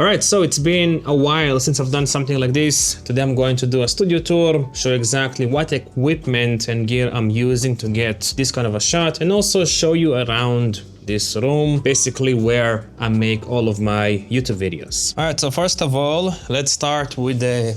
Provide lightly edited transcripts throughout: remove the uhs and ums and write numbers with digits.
Alright, so it's been a while since I've done something like this. Today I'm going to do a studio tour, show exactly what equipment and gear I'm using to get this kind of a shot, and also show you around this room, basically where I make all of my YouTube videos. Alright, so first of all, let's start with the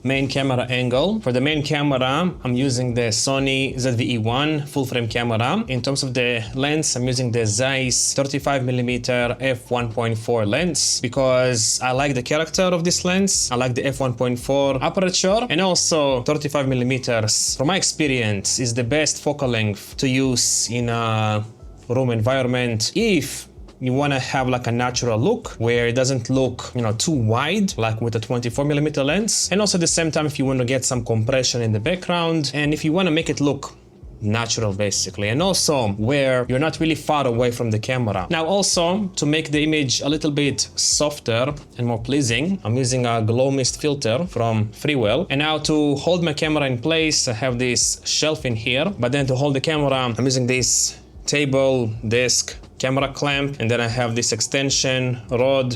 main camera angle. For the main camera, I'm using the Sony ZV-E1 full frame camera. In terms of the lens, I'm using the Zeiss 35mm f1.4 lens because I like the character of this lens. I like the f1.4 aperture, and also 35mm, from my experience, is the best focal length to use in a room environment if you want to have like a natural look where it doesn't look, too wide, like with a 24mm lens. And also at the same time, if you want to get some compression in the background, and if you want to make it look natural basically, and also where you're not really far away from the camera. Now also, to make the image a little bit softer and more pleasing, I'm using a glow mist filter from Freewell. And now to hold my camera in place, I have this shelf in here, but then to hold the camera, I'm using this table, desk, camera clamp, and then I have this extension rod,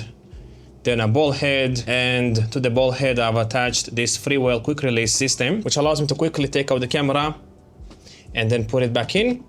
then a ball head, and to the ball head I've attached this Freewell quick release system, which allows me to quickly take out the camera and then put it back in.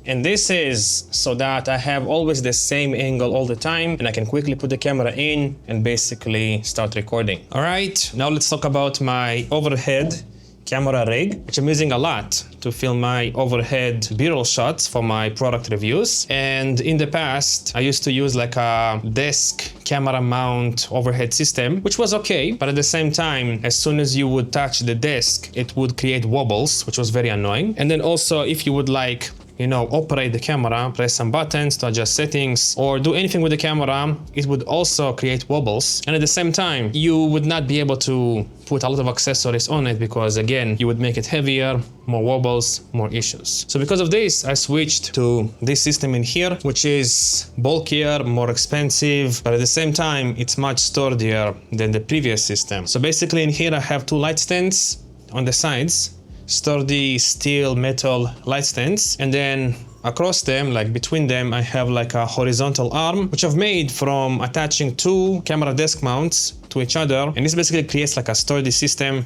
And this is so that I have always the same angle all the time, and I can quickly put the camera in and basically start recording. All right, now let's talk about my overhead camera rig, which I'm using a lot to film my overhead B-roll shots for my product reviews. And in the past, I used to use like a desk camera mount overhead system, which was okay, but at the same time, as soon as you would touch the desk, it would create wobbles, which was very annoying. And then also, if you would like, operate the camera, press some buttons to adjust settings, or do anything with the camera, it would also create wobbles. And at the same time, you would not be able to put a lot of accessories on it because, again, you would make it heavier, more wobbles, more issues. So because of this, I switched to this system in here, which is bulkier, more expensive, but at the same time, it's much sturdier than the previous system. So basically in here, I have two light stands on the sides, sturdy steel metal light stands, and then across them, like between them, I have like a horizontal arm, which I've made from attaching two camera desk mounts to each other, and this basically creates like a sturdy system.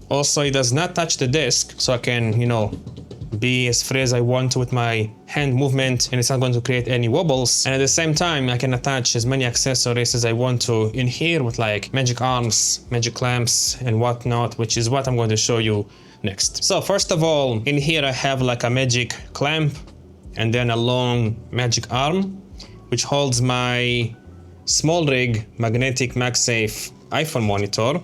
Also, it does not touch the desk, so I can, be as free as I want to with my hand movement, and it's not going to create any wobbles. And at the same time, I can attach as many accessories as I want to in here with like magic arms, magic clamps, and whatnot, which is what I'm going to show you next. So first of all, in here I have like a magic clamp and then a long magic arm, which holds my small rig magnetic MagSafe iPhone monitor.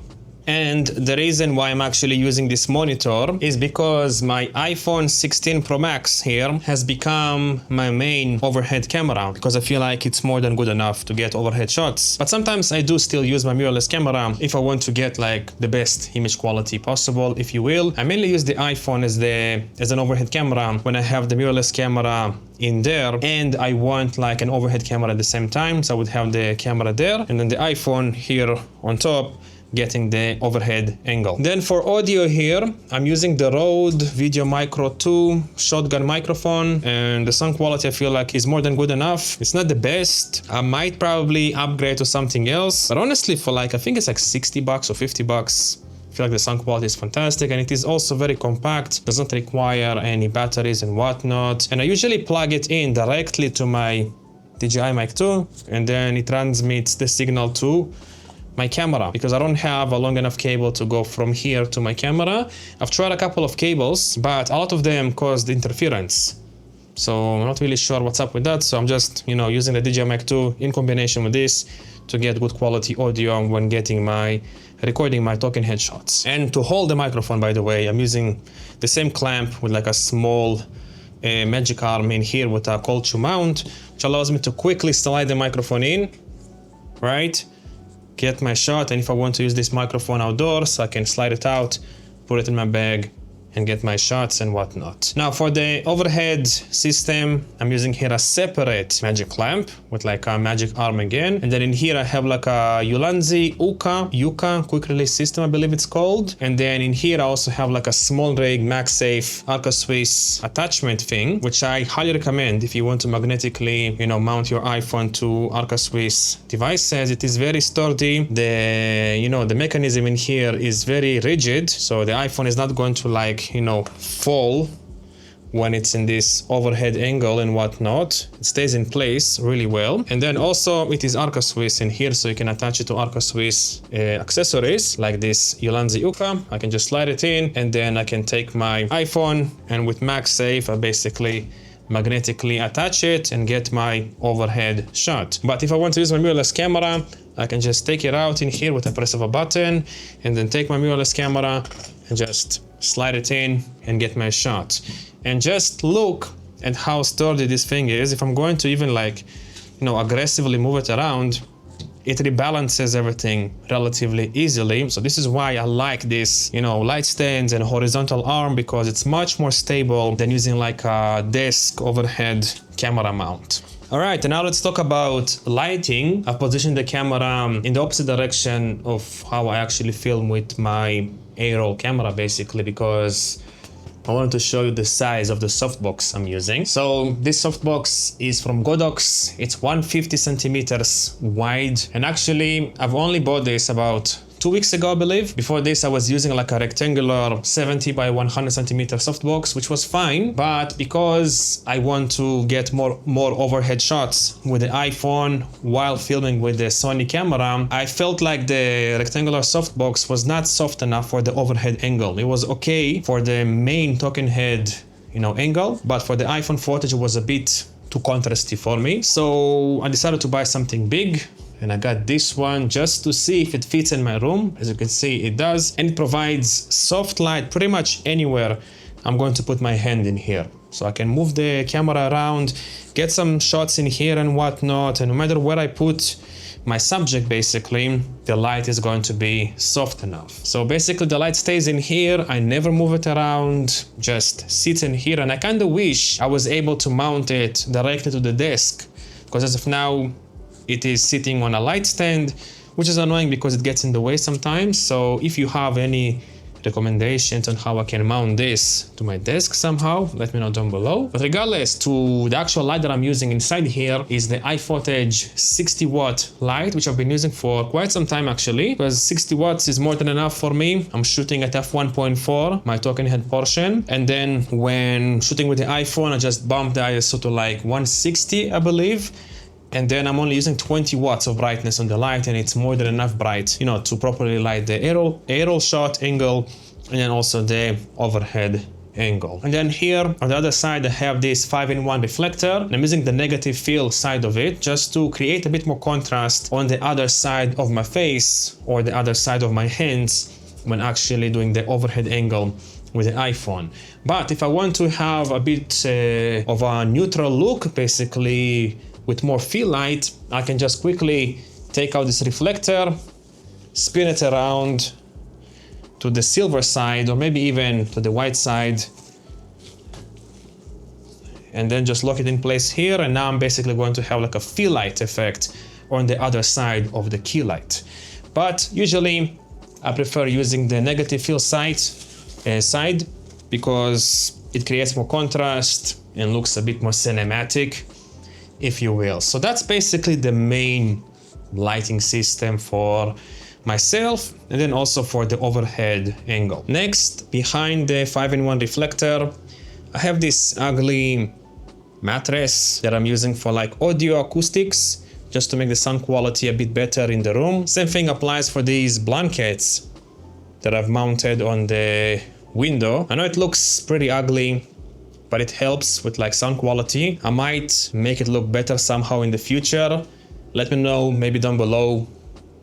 And the reason why I'm actually using this monitor is because my iPhone 16 Pro Max here has become my main overhead camera, because I feel like it's more than good enough to get overhead shots. But sometimes I do still use my mirrorless camera if I want to get like the best image quality possible, if you will. I mainly use the iPhone as an overhead camera when I have the mirrorless camera in there and I want like an overhead camera at the same time. So I would have the camera there and then the iPhone here on top, getting the overhead angle. Then for audio here, I'm using the Rode Video Micro 2 shotgun microphone, and the sound quality I feel like is more than good enough. It's not the best. I might probably upgrade to something else, but honestly for like, I think it's like $60 or $50. I feel like the sound quality is fantastic, and it is also very compact, does not require any batteries and whatnot. And I usually plug it in directly to my DJI Mic 2, and then it transmits the signal to my camera, because I don't have a long enough cable to go from here to my camera. I've tried a couple of cables, but a lot of them caused interference. So I'm not really sure what's up with that. So I'm just, using the DJI Mic 2 in combination with this to get good quality audio when recording my talking head shots. And to hold the microphone, by the way, I'm using the same clamp with like a small magic arm in here with a cold shoe mount, which allows me to quickly slide the microphone in, right? Get my shot, and if I want to use this microphone outdoors, I can slide it out, put it in my bag, and get my shots and whatnot. Now for the overhead system, I'm using here a separate magic lamp with like a magic arm again. And then in here I have like a Ulanzi Yuka quick release system, I believe it's called. And then in here I also have like a small rig MagSafe Arca Swiss attachment thing, which I highly recommend if you want to magnetically, mount your iPhone to Arca Swiss devices. It is very sturdy. The mechanism in here is very rigid, so the iPhone is not going to fall when it's in this overhead angle and whatnot. It stays in place really well. And then also it is Arca Swiss in here, so you can attach it to Arca Swiss accessories like this Ulanzi Yuka. I can just slide it in, and then I can take my iPhone, and with MagSafe I basically magnetically attach it and get my overhead shot. But if I want to use my mirrorless camera, I can just take it out in here with a press of a button, and then take my mirrorless camera and just slide it in and get my shot. And just look at how sturdy this thing is. If I'm going to even aggressively move it around, it rebalances everything relatively easily. So this is why I like this, light stands and horizontal arm, because it's much more stable than using like a desk overhead camera mount. All right, and now let's talk about lighting. I've positioned the camera in the opposite direction of how I actually film with my A-roll camera, basically, because I wanted to show you the size of the softbox I'm using. So this softbox is from Godox. It's 150 centimeters wide. And actually, I've only bought this about 2 weeks ago, I believe. Before this, I was using like a rectangular 70 by 100 centimeter softbox, which was fine. But because I want to get more overhead shots with the iPhone while filming with the Sony camera, I felt like the rectangular softbox was not soft enough for the overhead angle. It was okay for the main talking head, angle, but for the iPhone footage, it was a bit too contrasty for me. So I decided to buy something big. And I got this one just to see if it fits in my room. As you can see, it does. And it provides soft light pretty much anywhere I'm going to put my hand in here. So I can move the camera around, get some shots in here and whatnot. And no matter where I put my subject, basically, the light is going to be soft enough. So basically the light stays in here. I never move it around, just sits in here. And I kind of wish I was able to mount it directly to the desk, because as of now, it is sitting on a light stand, which is annoying because it gets in the way sometimes. So if you have any recommendations on how I can mount this to my desk somehow, let me know down below. But regardless, to the actual light that I'm using inside here is the iFootage 60 watt light, which I've been using for quite some time actually, because 60 watts is more than enough for me. I'm shooting at f1.4, my talking head portion. And then when shooting with the iPhone, I just bumped the ISO to like 160, I believe. And then I'm only using 20 watts of brightness on the light, and it's more than enough bright, to properly light the A-roll shot angle, and then also the overhead angle. And then here on the other side, I have this 5-in-1 reflector, and I'm using the negative field side of it just to create a bit more contrast on the other side of my face or the other side of my hands when actually doing the overhead angle with the iPhone. But if I want to have a bit of a neutral look, basically with more fill light, I can just quickly take out this reflector, spin it around to the silver side, or maybe even to the white side, and then just lock it in place here. And now I'm basically going to have like a fill light effect on the other side of the key light. But usually I prefer using the negative fill side because it creates more contrast and looks a bit more cinematic, if you will. So that's basically the main lighting system for myself, and then also for the overhead angle. Next, behind the 5-in-1 reflector, I have this ugly mattress that I'm using for like audio acoustics, just to make the sound quality a bit better in the room. Same thing applies for these blankets that I've mounted on the window. I know it looks pretty ugly, but it helps with like sound quality. I might make it look better somehow in the future. Let me know maybe down below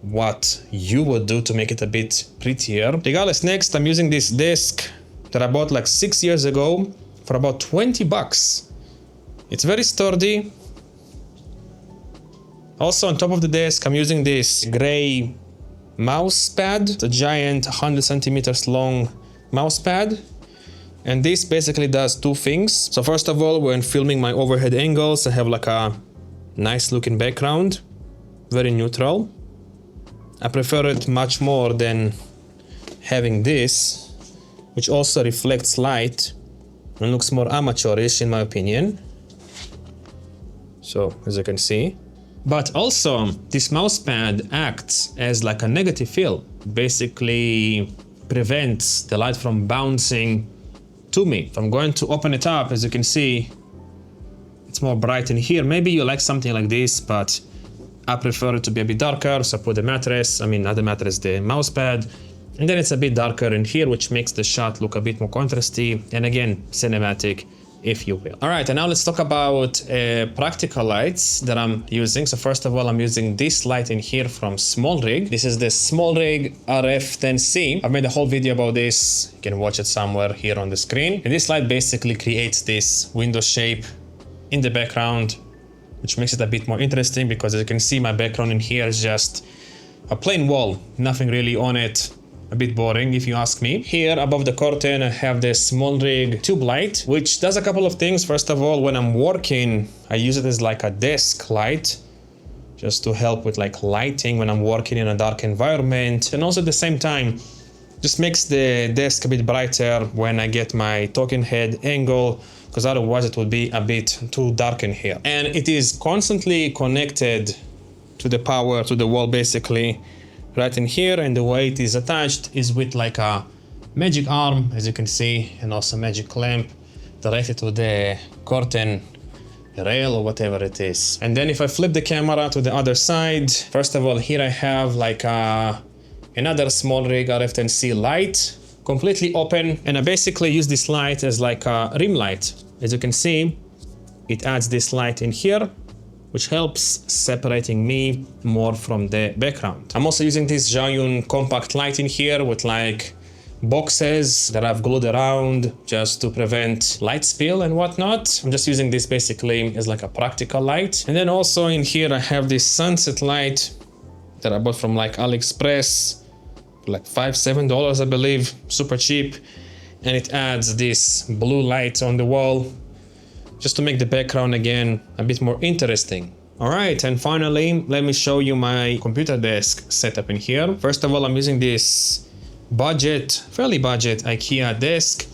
what you would do to make it a bit prettier. Regardless, next I'm using this desk that I bought like 6 years ago for about 20 bucks. It's very sturdy. Also on top of the desk, I'm using this gray mouse pad. It's a giant 100 centimeters long mouse pad. And this basically does two things. So first of all, when filming my overhead angles, I have like a nice looking background, very neutral. I prefer it much more than having this, which also reflects light and looks more amateurish in my opinion. So as you can see. But also this mouse pad acts as like a negative fill, basically prevents the light from bouncing to me. If I'm going to open it up, as you can see, it's more bright in here. Maybe you like something like this, but I prefer it to be a bit darker. So I put the mattress, not the mattress, the mouse pad, and then it's a bit darker in here, which makes the shot look a bit more contrasty and again, cinematic, if you will. All right, and now let's talk about practical lights that I'm using. So first of all, I'm using this light in here from SmallRig. This is the SmallRig RF10C. I've made a whole video about this. You can watch it somewhere here on the screen. And this light basically creates this window shape in the background, which makes it a bit more interesting because as you can see, my background in here is just a plain wall, nothing really on it. A bit boring if you ask me. Here above the curtain I have this SmallRig tube light, which does a couple of things. First of all, when I'm working, I use it as like a desk light, just to help with like lighting when I'm working in a dark environment. And also at the same time, just makes the desk a bit brighter when I get my talking head angle, because otherwise it would be a bit too dark in here. And it is constantly connected to the power, to the wall basically, right in here. And the way it is attached is with like a magic arm, as you can see, and also magic clamp directed to the curtain rail or whatever it is. And then if I flip the camera to the other side, first of all, here I have like another SmallRig RF10C light, completely open, and I basically use this light as like a rim light. As you can see, it adds this light in here, which helps separating me more from the background. I'm also using this Zhiyun compact light in here with like boxes that I've glued around just to prevent light spill and whatnot. I'm just using this basically as like a practical light. And then also in here I have this sunset light that I bought from like AliExpress, like $5-7 I believe, super cheap. And it adds this blue light on the wall, just to make the background again a bit more interesting. All right, and finally, let me show you my computer desk setup in here. First of all, I'm using this fairly budget IKEA desk,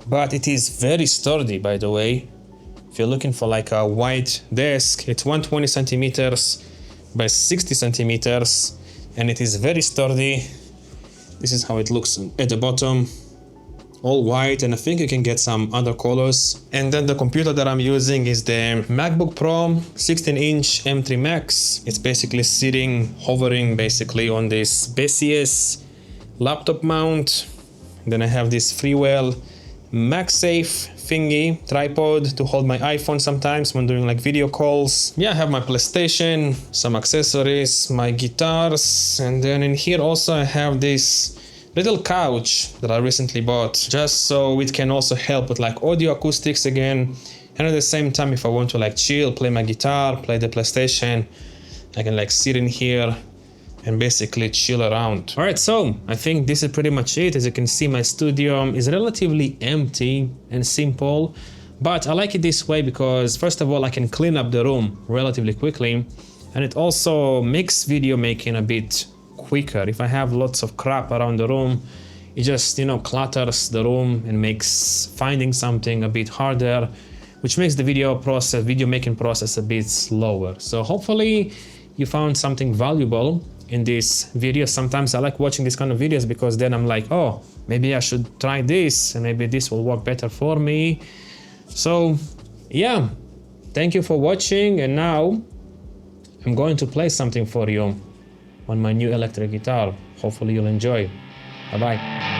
but it is very sturdy, by the way. If you're looking for like a wide desk, it's 120 centimeters by 60 centimeters, and it is very sturdy. This is how it looks at the bottom. All white, and I think you can get some other colors. And then the computer that I'm using is the MacBook Pro 16-inch M3 Max. It's basically hovering basically on this Besies laptop mount. Then I have this Freewell MagSafe thingy tripod to hold my iPhone sometimes when doing like video calls. Yeah, I have my PlayStation, some accessories, my guitars, and then in here also I have this little couch that I recently bought, just so it can also help with like audio acoustics again. And at the same time, if I want to like chill, play my guitar, play the PlayStation, I can like sit in here and basically chill around. All right, so I think this is pretty much it. As you can see, my studio is relatively empty and simple, but I like it this way because first of all, I can clean up the room relatively quickly, and it also makes video making a bit quicker. If I have lots of crap around the room, it just, clutters the room and makes finding something a bit harder, which makes the video making process a bit slower. So hopefully you found something valuable in this video. Sometimes I like watching these kind of videos because then I'm like, oh, maybe I should try this and maybe this will work better for me. So yeah, thank you for watching, and now I'm going to play something for you on my new electric guitar. Hopefully you'll enjoy. Bye bye.